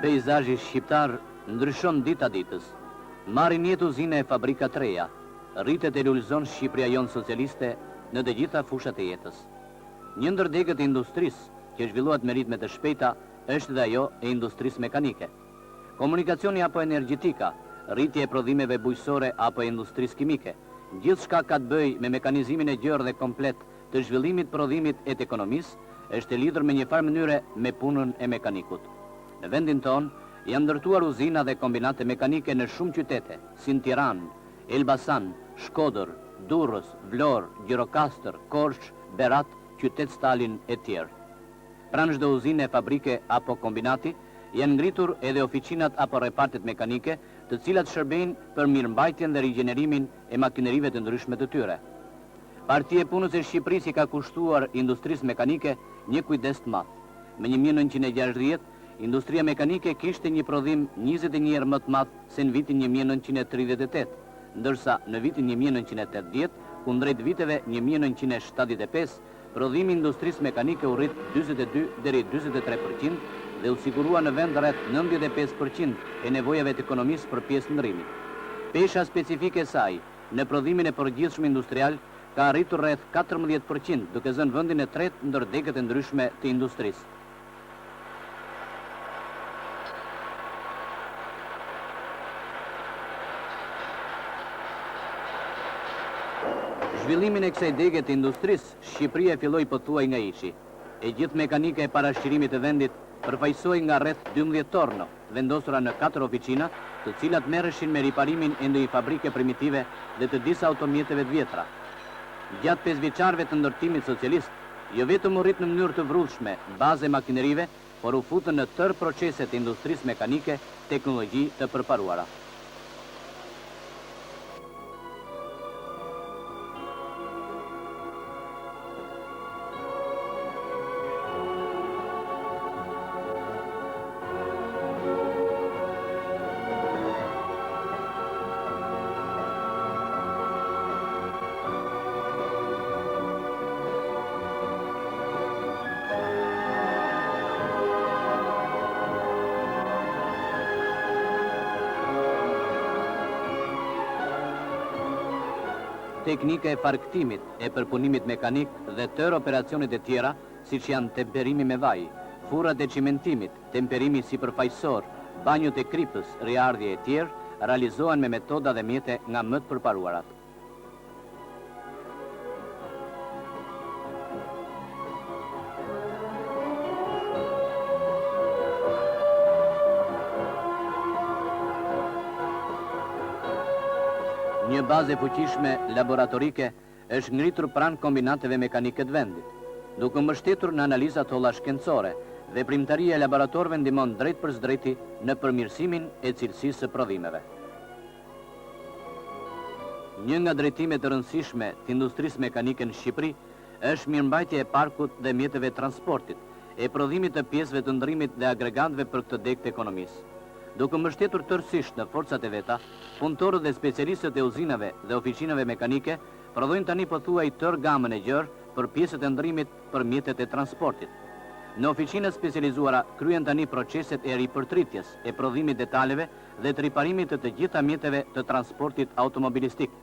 Peizazhi shqiptar ndryshon dita ditës. Marrin jetë uzina e fabrika të reja. Rritet e lulëzon Shqipëria jonë socialiste në të gjitha fushat e jetës. Një ndër degët e industrisë që zhvillohet me ritme të shpejta është dhe ajo e industrisë mekanike. Komunikacioni apo energjetika, rritje e prodhimeve bujqësore apo e industrisë kimike, gjithçka ka të bëjë me mekanizimin e gjerë dhe komplet të zhvillimit, prodhimit e të ekonomisë, është e lidhur me një farë mënyre me punën e mekanikut. Në vendin tonë janë ndërtuar uzina dhe kombinate mekanike në shumë qytete, si në Tiranë, Elbasan, Shkodër, Durrës, Vlorë, Gjirokastër, Korçë, Berat, qytet Stalin e tjerë. Pranë çdo uzine, fabrike apo kombinati janë ngritur edhe oficinat apo repartet mekanike, të cilat shërbejnë për mirëmbajtjen dhe rigjenerimin e makinerive të ndryshme të tyre. Partia e Punës e Shqipërisë i ka kushtuar industrisë mekanike një kujdes të madh. Me 1960, industria mekanike kishte një prodhim 21 herë më të madh se në vitin 1938, ndërsa në vitin 1980, kundrejt viteve 1975, prodhimi i industrisë mekanike u rrit 42 deri 43% dhe u sigurua në vend rreth 95% e nevojave të ekonomisë për pjesë ndrimi. Pesha specifike e saj në prodhimin e përgjithshëm industrial ka arritur rreth 14%, duke zënë vendin e tretë ndër degët e ndryshme të industrisë. Zhvillimin e kësaj dege të industrisë, Shqipëria filloi pothuaj nga ishi. E gjithë mekanika e parashqirimit të vendit përfaqësohej nga rreth 12 torno, vendosura në 4 oficina, të cilat merreshin me riparimin e ndonjë fabrike primitive dhe të disa automjeteve të vjetra. Gjatë 5 vjeçarëve të ndërtimit socialist, jo vetëm u rrit në mënyrë të vrrullshme baza e makinerive, por u futën në tërë proceset e industrisë mekanike teknologji të përparuara. Teknika e farktimit, e përpunimit mekanik dhe tërë operacionet e tjera, siç janë temperimi me vaj, furrat e cimentimit, temperimi sipërfaqësor, banjut e kripës, riardhje e tjerë, realizohen me metoda dhe mjete nga më të përparuarat. Një bazë e fuqishme laboratorike është ngritur pranë kombinateve mekanike të vendit. Duke mbështetur në analizat holla shkencore, veprimtaria e laboratorëve ndihmon drejt për drejti në përmirësimin e cilësisë së prodhimeve. Një nga drejtimet të rëndësishme të industrisë mekanike në Shqipëri është mirëmbajtja e parkut dhe mjeteve transportit, e prodhimit të pjesëve të ndërrimit dhe agregatëve për këtë degë të ekonomisë. Duke mbështetur tërësisht në forcat e veta, punëtorët dhe specialistët e uzinave dhe oficinave mekanike prodhojnë tani pothuaj tërë gamën e gjerë për pjesët e ndërrimit për mjetet e transportit. Në oficinat specializuara kryen tani proceset e ripërtritjes, e prodhimit detaleve dhe të riparimit të gjitha mjeteve të transportit automobilistik.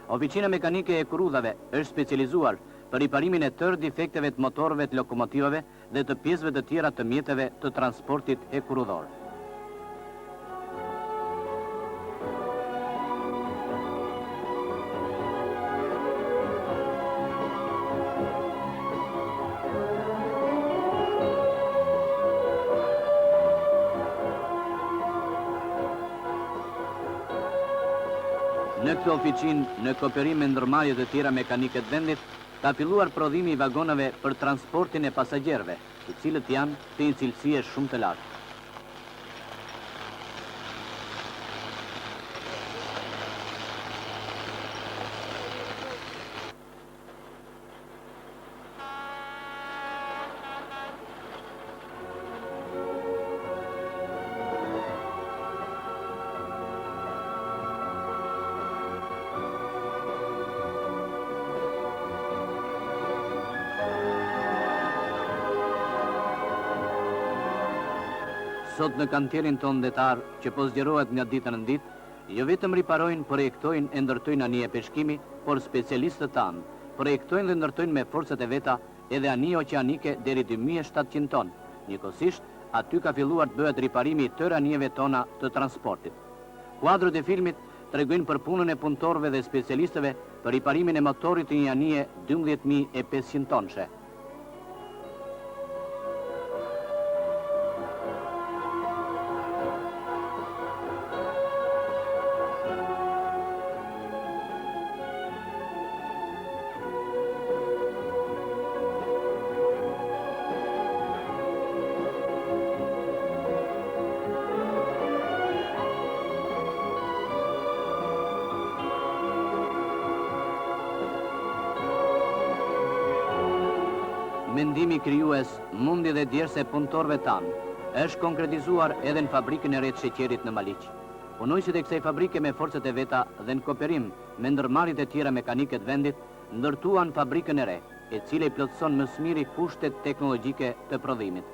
Oficina mekanike e kurudhave është specializuar për riparimin e tërë defekteve të motorëve të lokomotivave dhe të pjesëve të tjera të mjeteve të transportit e kurudhor. Në këtë oficinë, në kooperim me ndërmarrjet e tjera mekanike të vendit, ka filluar prodhimi i vagonave për transportin e pasagjerëve, të cilët janë të një cilësie shumë të lartë. Sot në kantierin ton detar, që po zgjerohet nga ditën në ditë, jo vetëm riparojnë, projektojnë e ndërtojnë anije peshkimi, por specialistët tanë projektojnë dhe ndërtojnë me forcat e veta edhe anije oqeanike deri 2700 ton. Njëkohësisht, aty ka filluar të bëhet riparimi i tërë anijeve tona të transportit. Kuadrët e filmit tregojnë për punën e punëtorëve dhe specialistëve për riparimin e motorit të një anije 12.500 tonëshe. Mendimi krijues, mundi dhe djerse e punëtorëve tanë është konkretizuar edhe në fabrikën e re të sheqerit në Maliq. Punojësit e kësaj fabrike me forcat e veta dhe në kooperim me ndërmarrjet e tjera mekanike të vendit, ndërtuan fabrikën e re, e cila i plotëson më së miri kushtet teknologjike të prodhimit.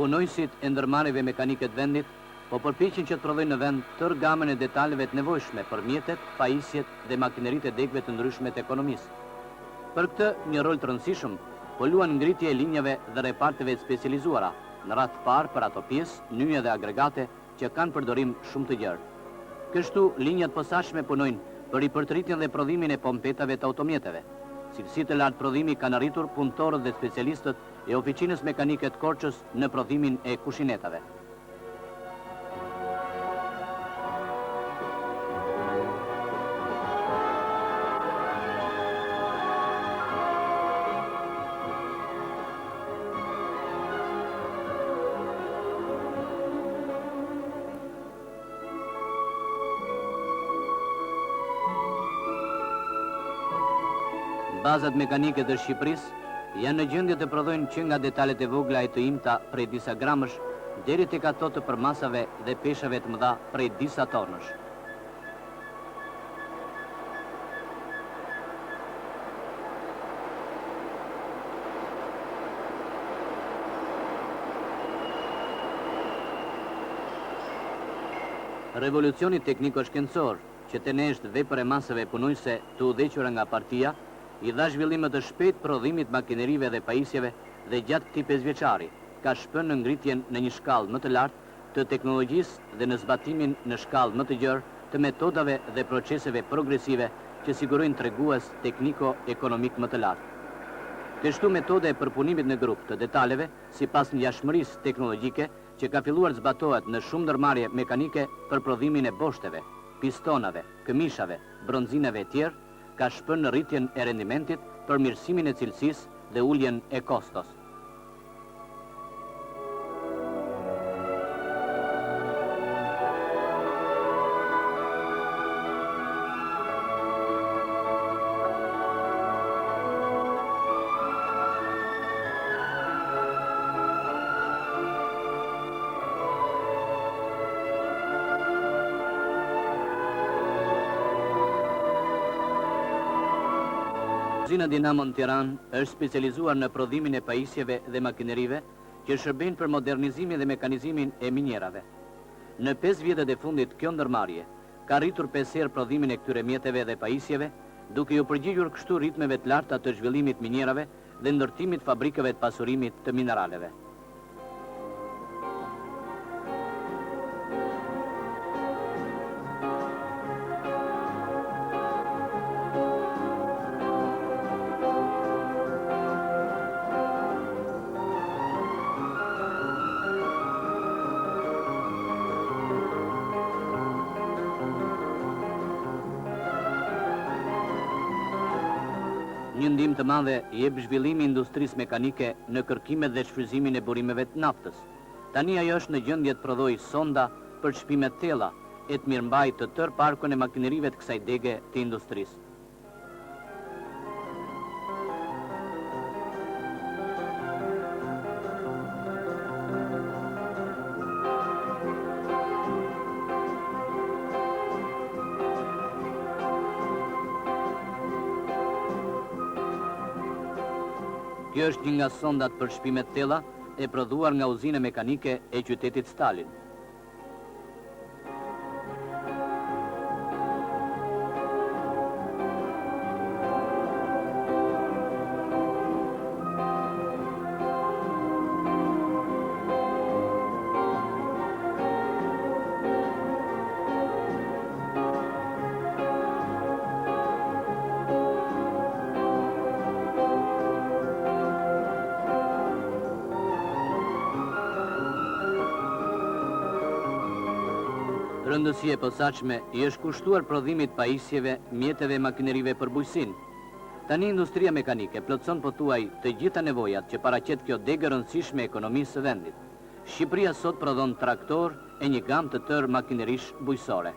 Punojësit e ndërmarrjeve mekanike të vendit po përpiqen që të prodhojnë në vend tërë gamën e detaleve të nevojshme për mjetet, pajisjet dhe makineritë e degëve të ndryshme të ekonomisë. Për këtë, një rol të rëndësishëm po luan ngritja e linjave dhe reparteve të specializuara, në radhë të parë për ato pjesë, nyje dhe agregate që kanë përdorim shumë të gjerë. Kështu, linjat posaçme punojnë për ripërtritjen dhe prodhimin e pompetave të automjeteve. Cilësitë e lartë prodhimi kanë arritur punëtorët dhe specialistët e oficinës mekanike të Korçës në prodhimin e kushinetave. Bazat mekanike të Shqipërisë janë në gjendje të prodhojnë që nga detalet e vogla e të imta prej disa gramësh deri tek ato të përmasave dhe peshave të mëdha prej disa tonësh. Revolucioni tekniko-shkencor, që tenesht vepër e masave punojëse të udhëhequra nga partia, i dha zhvillim të shpejt prodhimit makinerive dhe pajisjeve dhe gjatë këtij 5 vjeçari ka shpënë në ngritjen në një shkallë më të lartë të teknologjisë dhe në zbatimin në shkallë më të gjerë të metodave dhe proceseve progresive që sigurojnë tregues tekniko-ekonomik më të lartë. Kështu metode e përpunimit në grup të detaleve sipas ngjashmërisë teknologjike që ka filluar të zbatohet në shumë ndërmarrje mekanike për prodhimin e boshteve, pistonave, këmishave, bronzinave e tjerë, ka shpënë në rritjen e rendimentit, përmirësimin e cilësisë dhe uljen e kostos. Uzina Dinamo në Tiranë është specializuar në prodhimin e pajisjeve dhe makinerive që shërbejnë për modernizimin dhe mekanizimin e minjerave. Në 5 vjetët e fundit kjo ndërmarrje ka rritur 5 herë prodhimin e këtyre mjeteve dhe pajisjeve, duke ju përgjigjur kështu ritmeve të larta të zhvillimit minjerave dhe ndërtimit fabrikave të pasurimit të mineraleve. Drejtim të madhe jep zhvillimi i industrisë mekanike në kërkimet dhe shfrytëzimin e burimeve të naftës. Tani ajo është në gjendje të prodhojë sonda për çpime të thella e të mirëmbajë të tërë parkun e makinerive të kësaj dege të industrisë. Kjo është një nga sondat për shpime të thella e prodhuar nga uzina mekanike e qytetit Stalin. Rëndësia e posaçme i është kushtuar prodhimit pajisjeve, mjeteve e makinerive për bujqësinë. Tani industria mekanike plotson pothuaj të gjitha nevojat që paraqet kjo degë e rëndësishme e ekonomisë së vendit. Shqipëria sot prodhon traktor e një gamë të tërë makinerish bujqësore.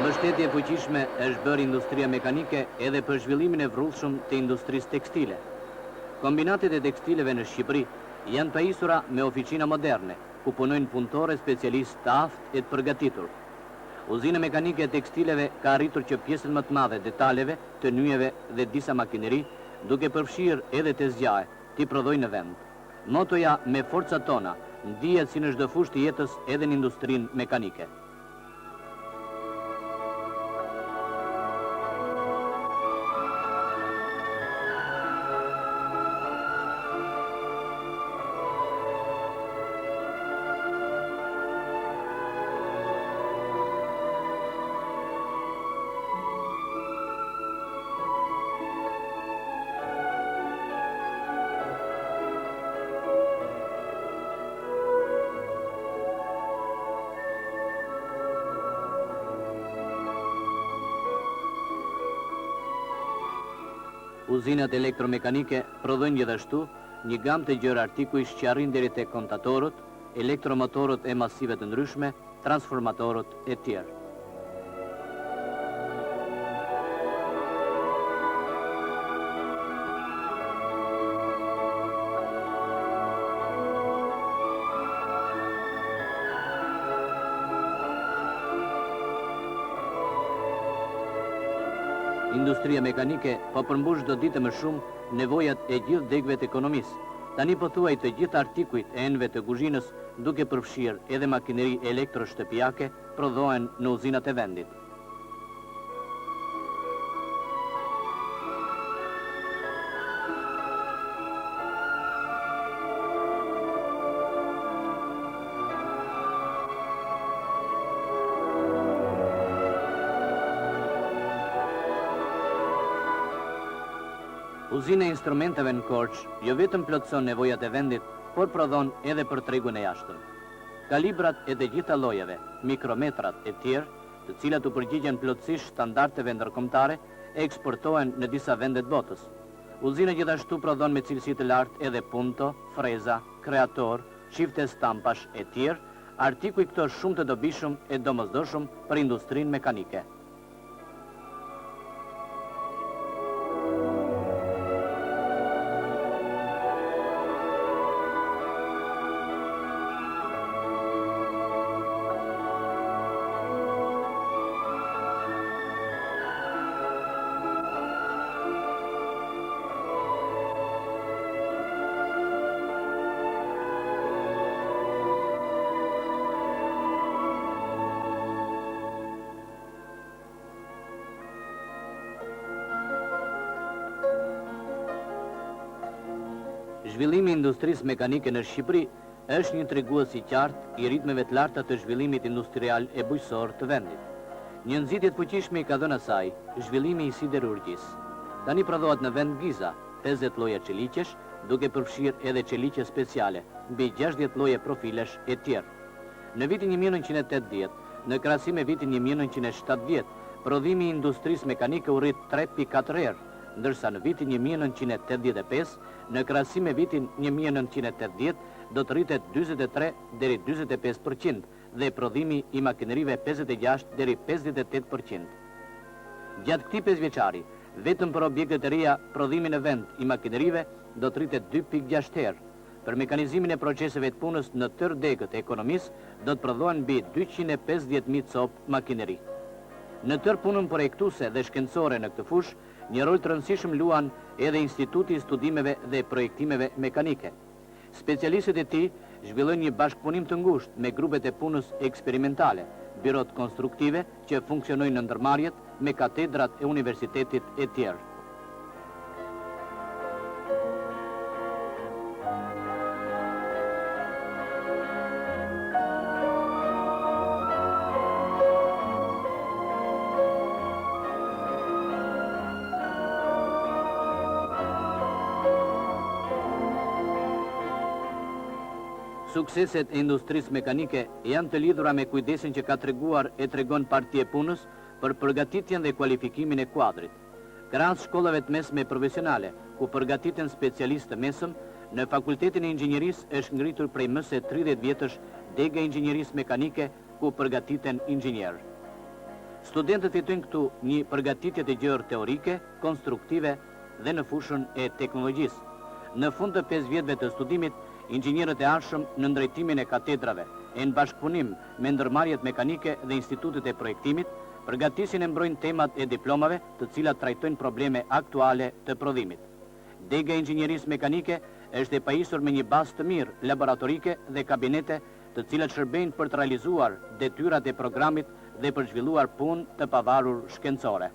Mbështetje e fuqishme është bërë industria mekanike edhe për zhvillimin e vrrullshëm të industrisë tekstile. Kombinatet e tekstileve në Shqipëri janë pajisura me oficina moderne, ku punojnë punëtore specialistë të aftë e të përgatitur. Uzina mekanike e tekstileve ka arritur që pjesën më të madhe detaleve, të nyjeve dhe disa makineri, duke përfshirë edhe të zgjaje, t'i prodhojnë në vend. Motoja "me forca tona" ndihet si në çdo fushë të jetës edhe në industrinë mekanike. Uzinat elektromekanike prodhojnë gjithashtu një gamë të gjerë artikujsh që arrin deri tek kontatorët, elektromotorët e masive të ndryshme, transformatorët e tjerë. Industria mekanike po përmbush çdo ditë më shumë nevojat e gjithë degëve të ekonomisë. Tani pothuaj të gjithë artikujt e enëve të kuzhinës, duke përfshirë edhe makineri elektroshtëpiake, prodhohen në uzinat e vendit. Uzina e instrumenteve në Korçë jo vetëm plotson nevojat e vendit, por prodhon edhe për tregun e jashtëm. Kalibrat e të gjitha llojeve, mikrometrat e tjerë, të cilat u përgjigjen plotësisht standardeve ndërkombëtare, eksportohen në disa vende të botës. Uzina gjithashtu prodhon me cilësi të lartë edhe punto, freza, kreator, çifte stampash e tjerë, artikuj këto shumë të dobishëm e domosdoshëm për industrinë mekanike. Zhvillimi i industrisë mekanike në Shqipëri është një tregues i qartë i ritmeve të larta të zhvillimit industrial e bujqësor të vendit. Një nxitje të fuqishme i ka dhënë asaj zhvillimi i siderurgjisë. Tani prodhohet në vend Giza 50 lloje çeliqesh, duke përfshirë edhe çeliqe speciale, mbi 60 lloje profilesh e tjerë. Në vitin 1980, në krahasim me vitin 1970, prodhimi i industrisë mekanike u rrit 3.4 herë, ndërsa në vitin 1985, në krahasim me vitin 1980, do të rritet 43 deri 45% dhe prodhimi i makinerive 56 deri 58%. Gjatë këtij 5 vjeçari, vetëm për objektet e reja, prodhimi në vend i makinerive do të rritet 2.6 herë. Për mekanizimin e proceseve të punës në tërë degët e ekonomisë do të prodhohen mbi 250.000 copë makineri. Në tërë punën projektuese dhe shkencore në këtë fushë, një rol të rëndësishëm luan edhe Instituti i Studimeve dhe Projektimeve Mekanike. Specialistët e tij zhvillojnë një bashkëpunim të ngushtë me grupet e punës eksperimentale, byrot konstruktive që funksionojnë në ndërmarrjet me katedrat e universitetit e tjerë. Sukseset e industrisë mekanike janë të lidhura me kujdesin që ka treguar e tregon Partia e Punës për përgatitjen dhe kualifikimin e kuadrit. Krahas shkollave të mesme profesionale, ku përgatiten specialistë të mesëm, në Fakultetin e Inxhinierisë është ngritur prej më se 30 vjetësh dega e inxhinierisë mekanike, ku përgatiten inxhinierë. Studentët fitojnë këtu një përgatitje të gjerë teorike, konstruktive dhe në fushën e teknologjisë. Në fund të 5 vjetëve të studimit, inxhinierët e arshëm në ndrejtimin e katedrave e në bashkëpunim me ndërmarrjet mekanike dhe institutet e projektimit, përgatisin e mbrojnë temat e diplomave të cilat trajtojnë probleme aktuale të prodhimit. Dega e inxhinierisë mekanike është e pajisur me një bazë të mirë laboratorike dhe kabinete të cilat shërbejnë për të realizuar detyrat e programit dhe për zhvilluar punë të pavarur shkencore.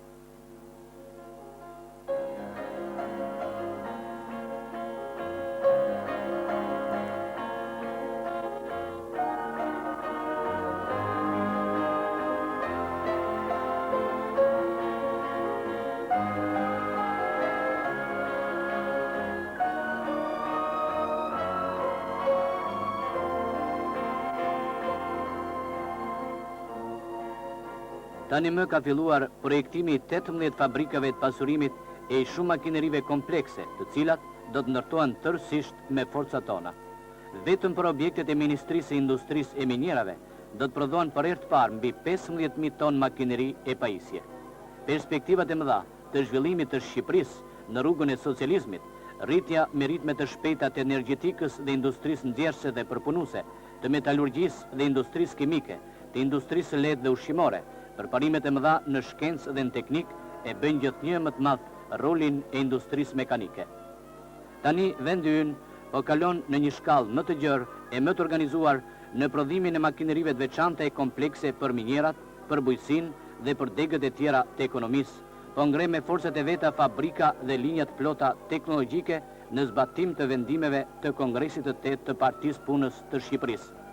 Tani më ka filluar projektimi i 18 fabrikave të pasurimit e shumë makinerive komplekse, të cilat do të ndërtohen tërësisht me forcat tona. Vetëm për objektet e Ministrisë së Industrisë e Minierave do të prodhohen për herë të parë mbi 15.000 ton makineri e pajisje. Perspektivat e mëdha të zhvillimit të Shqipërisë në rrugën e socializmit, rritja me ritme të shpejta të energjetikës dhe industrisë nxjerrëse dhe përpunuese, të metalurgjisë dhe industrisë kimike, të industrisë së lehtë dhe ushqimore, përparimet e mëdha në shkencë dhe në teknik e bëjnë gjithnjë më të madh rolin e industrisë mekanike. Tani vendi ynë po kalon në një shkallë më të gjerë e më të organizuar në prodhimin e makinerive të veçanta e komplekse për minierat, për bujqësinë dhe për degët e tjera të ekonomisë, po ngre me forcat e veta fabrika dhe linjat plota teknologjike në zbatim të vendimeve të Kongresit të 8 të Partisë Punës të Shqipërisë.